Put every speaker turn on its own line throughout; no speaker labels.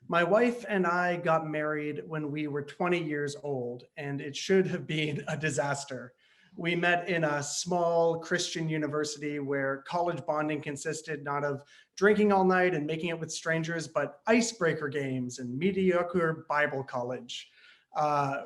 My wife and I got married when we were 20 years old, and it should have been a disaster. We met in a small Christian university where college bonding consisted not of drinking all night and making it with strangers, but icebreaker games and mediocre Bible college.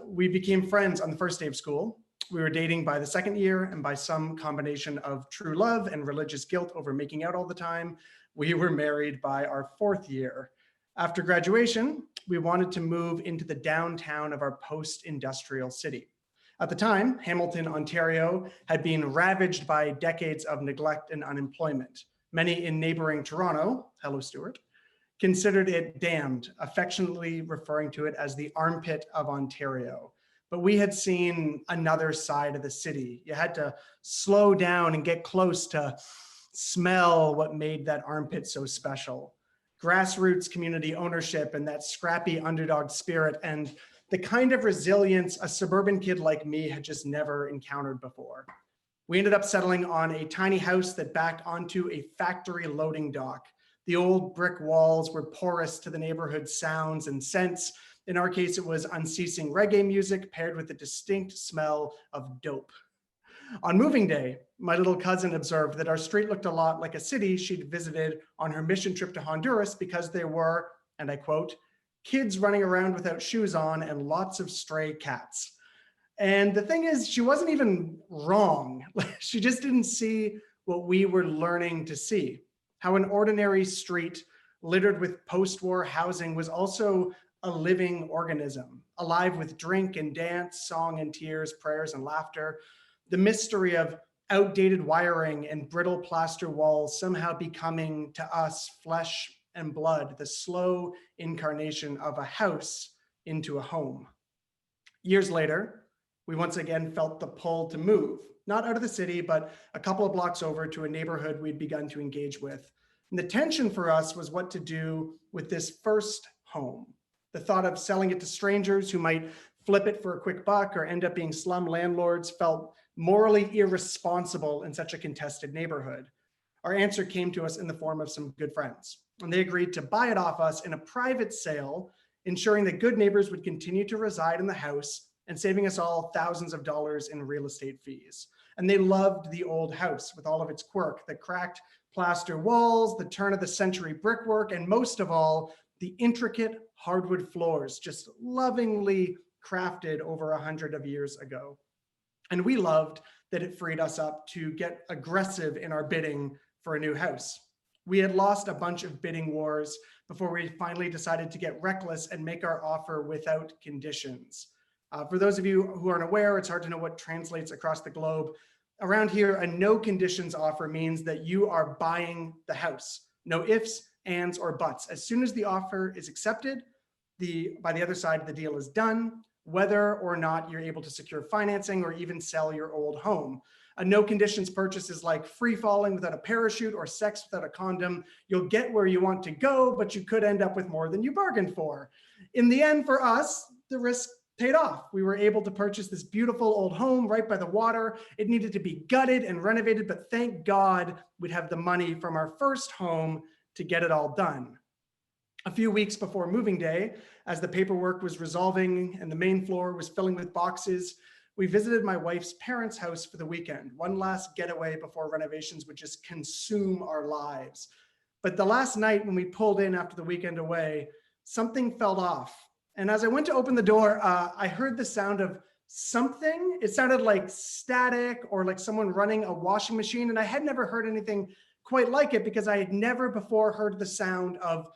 We became friends on the first day of school. We were dating by the second year, and by some combination of true love and religious guilt over making out all the time, we were married by our fourth year. After graduation, we wanted to move into the downtown of our post-industrial city. At the time, Hamilton, Ontario had been ravaged by decades of neglect and unemployment. Many in neighboring Toronto, hello Stuart, considered it damned, affectionately referring to it as the armpit of Ontario. But we had seen another side of the city. You had to slow down and get close to smell what made that armpit so special. Grassroots community ownership and that scrappy underdog spirit and the kind of resilience a suburban kid like me had just never encountered before. We ended up settling on a tiny house that backed onto a factory loading dock. The old brick walls were porous to the neighborhood's sounds and scents. In our case, it was unceasing reggae music paired with the distinct smell of dope. On moving day, my little cousin observed that our street looked a lot like a city she'd visited on her mission trip to Honduras because there were, and I quote, kids running around without shoes on and lots of stray cats. And the thing is, she wasn't even wrong. She just didn't see what we were learning to see. How an ordinary street littered with post-war housing was also a living organism, alive with drink and dance, song and tears, prayers and laughter. The mystery of outdated wiring and brittle plaster walls somehow becoming to us flesh and blood, the slow incarnation of a house into a home. Years later, we once again felt the pull to move, not out of the city, but a couple of blocks over to a neighborhood we'd begun to engage with. And the tension for us was what to do with this first home. The thought of selling it to strangers who might flip it for a quick buck or end up being slum landlords felt morally irresponsible in such a contested neighborhood. Our answer came to us in the form of some good friends, and they agreed to buy it off us in a private sale, ensuring that good neighbors would continue to reside in the house and saving us all thousands of dollars in real estate fees. And they loved the old house with all of its quirk, the cracked plaster walls, the turn of the century brickwork, and most of all, the intricate hardwood floors, just lovingly crafted over 100 of years ago. And we loved that it freed us up to get aggressive in our bidding for a new house. We had lost a bunch of bidding wars before we finally decided to get reckless and make our offer without conditions. For those of you who aren't aware, it's hard to know what translates across the globe. Around here, a no conditions offer means that you are buying the house. No ifs, ands, or buts. As soon as the offer is accepted, by the other side, the deal is done, whether or not you're able to secure financing or even sell your old home. A no conditions purchase is like free falling without a parachute or sex without a condom. You'll get where you want to go, but you could end up with more than you bargained for. In the end, for us, the risk paid off. We were able to purchase this beautiful old home right by the water. It needed to be gutted and renovated, but thank God we'd have the money from our first home to get it all done. A few weeks before moving day, as the paperwork was resolving and the main floor was filling with boxes, we visited my wife's parents' house for the weekend, one last getaway before renovations would just consume our lives. But the last night when we pulled in after the weekend away, something felt off. And as I went to open the door, I heard the sound of something. It sounded like static or like someone running a washing machine. And I had never heard anything quite like it because I had never before heard the sound of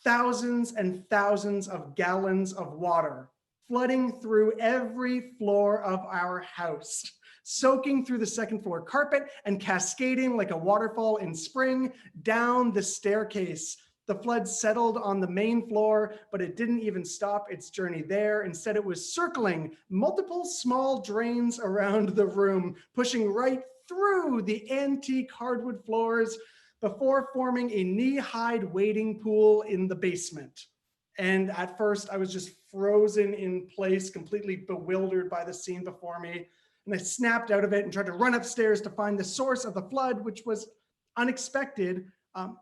thousands and thousands of gallons of water flooding through every floor of our house, soaking through the second floor carpet and cascading like a waterfall in spring down the staircase. The flood settled on the main floor, but it didn't even stop its journey there. Instead, it was circling multiple small drains around the room, pushing right through the antique hardwood floors before forming a knee-high wading pool in the basement. And at first, I was just frozen in place, completely bewildered by the scene before me. And I snapped out of it and tried to run upstairs to find the source of the flood, which was unexpected,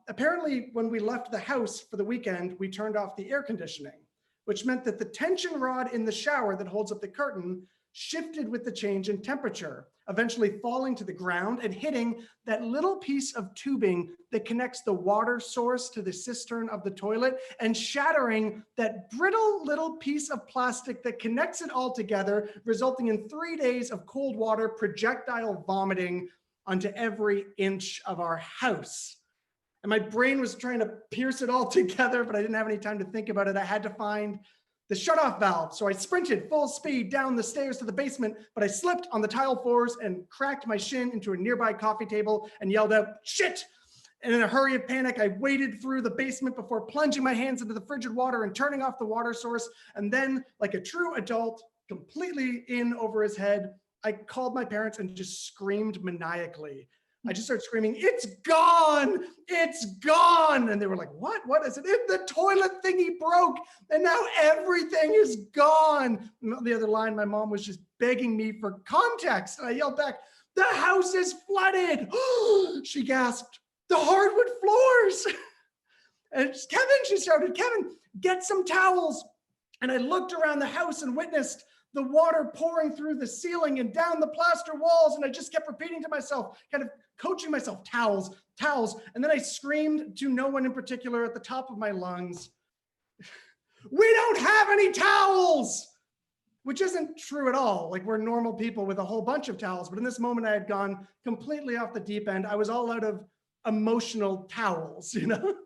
Apparently, when we left the house for the weekend, we turned off the air conditioning, which meant that the tension rod in the shower that holds up the curtain shifted with the change in temperature, eventually falling to the ground and hitting that little piece of tubing that connects the water source to the cistern of the toilet and shattering that brittle little piece of plastic that connects it all together, resulting in 3 days of cold water projectile vomiting onto every inch of our house. And my brain was trying to pierce it all together, but I didn't have any time to think about it. I had to find the shutoff valve. So I sprinted full speed down the stairs to the basement, but I slipped on the tile floors and cracked my shin into a nearby coffee table and yelled out, "Shit!" And in a hurry of panic, I waded through the basement before plunging my hands into the frigid water and turning off the water source. And then, like a true adult, completely in over his head, I called my parents and just screamed maniacally. I just started screaming, "It's gone! It's gone!" And they were like, "What? What is it?" The toilet thingy broke and now everything is gone. And on the other line, my mom was just begging me for context. And I yelled back, "The house is flooded." She gasped, "The hardwood floors." And "Kevin," she shouted, "Kevin, get some towels." And I looked around the house and witnessed the water pouring through the ceiling and down the plaster walls. And I just kept repeating to myself, kind of coaching myself, "Towels, towels." And then I screamed to no one in particular at the top of my lungs, "We don't have any towels," which isn't true at all. Like, we're normal people with a whole bunch of towels. But in this moment, I had gone completely off the deep end. I was all out of emotional towels, you know?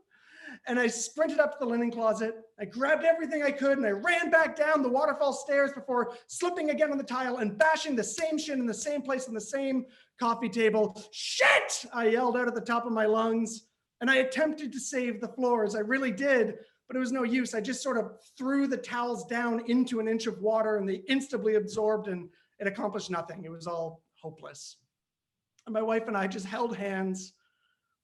And I sprinted up to the linen closet. I grabbed everything I could and I ran back down the waterfall stairs before slipping again on the tile and bashing the same shin in the same place on the same coffee table. "Shit!" I yelled out at the top of my lungs. And I attempted to save the floors. I really did, but it was no use. I just sort of threw the towels down into an inch of water and they instantly absorbed and it accomplished nothing. It was all hopeless. And my wife and I just held hands,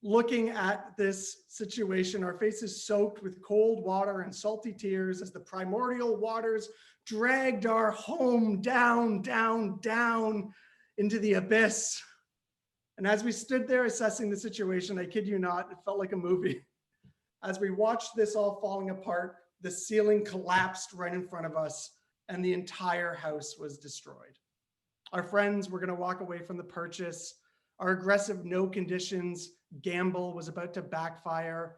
looking at this situation, our faces soaked with cold water and salty tears as the primordial waters dragged our home down, down, down into the abyss. And as we stood there assessing the situation, I kid you not, it felt like a movie. As we watched this all falling apart, the ceiling collapsed right in front of us and the entire house was destroyed. Our friends were going to walk away from the purchase. Our aggressive no conditions gamble was about to backfire.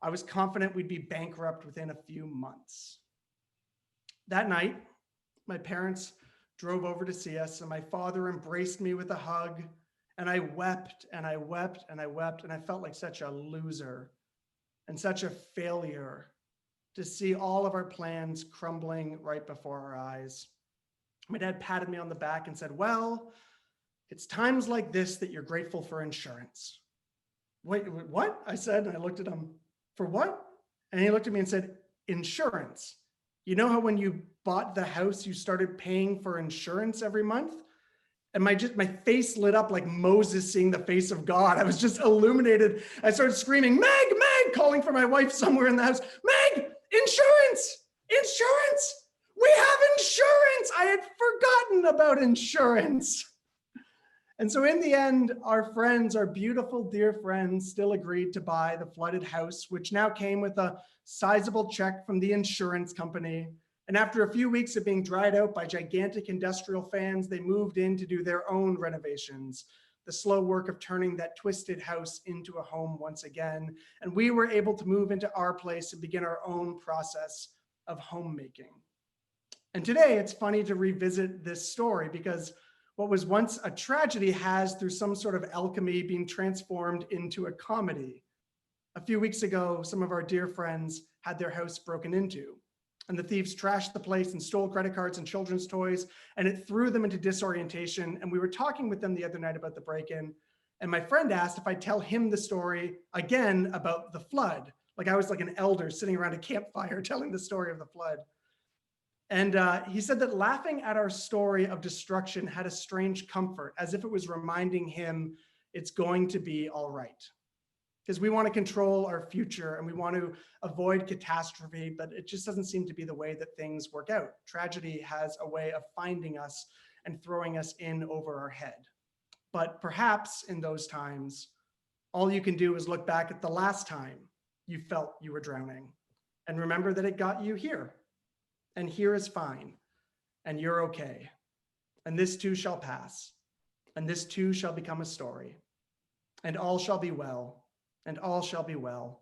I was confident we'd be bankrupt within a few months. That night, my parents drove over to see us and my father embraced me with a hug. And I wept and I wept and I wept. And I felt like such a loser and such a failure to see all of our plans crumbling right before our eyes. My dad patted me on the back and said, "Well, it's times like this that you're grateful for insurance." "Wait, what?" I said, and I looked at him. "For what?" And he looked at me and said, "Insurance. You know how when you bought the house, you started paying for insurance every month?" And my face lit up like Moses seeing the face of God. I was just illuminated. I started screaming, "Meg, Meg," calling for my wife somewhere in the house. "Meg, insurance, insurance. We have insurance." I had forgotten about insurance. And so in the end, our friends, our beautiful, dear friends, still agreed to buy the flooded house, which now came with a sizable check from the insurance company. And after a few weeks of being dried out by gigantic industrial fans, they moved in to do their own renovations, the slow work of turning that twisted house into a home once again. And we were able to move into our place and begin our own process of homemaking. And today it's funny to revisit this story because what was once a tragedy has, through some sort of alchemy, been transformed into a comedy. A few weeks ago, some of our dear friends had their house broken into, and the thieves trashed the place and stole credit cards and children's toys, and it threw them into disorientation. And we were talking with them the other night about the break-in, and my friend asked if I'd tell him the story again about the flood. Like I was like an elder sitting around a campfire telling the story of the flood. And he said that laughing at our story of destruction had a strange comfort, as if it was reminding him it's going to be all right. Because we want to control our future and we want to avoid catastrophe, but it just doesn't seem to be the way that things work out. Tragedy has a way of finding us and throwing us in over our head. But perhaps in those times, All you can do is look back at the last time you felt you were drowning and remember that it got you here. And here is fine. And you're okay. And this too shall pass. And this too shall become a story. And all shall be well. And all shall be well.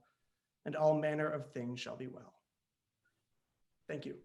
And all manner of things shall be well. Thank you.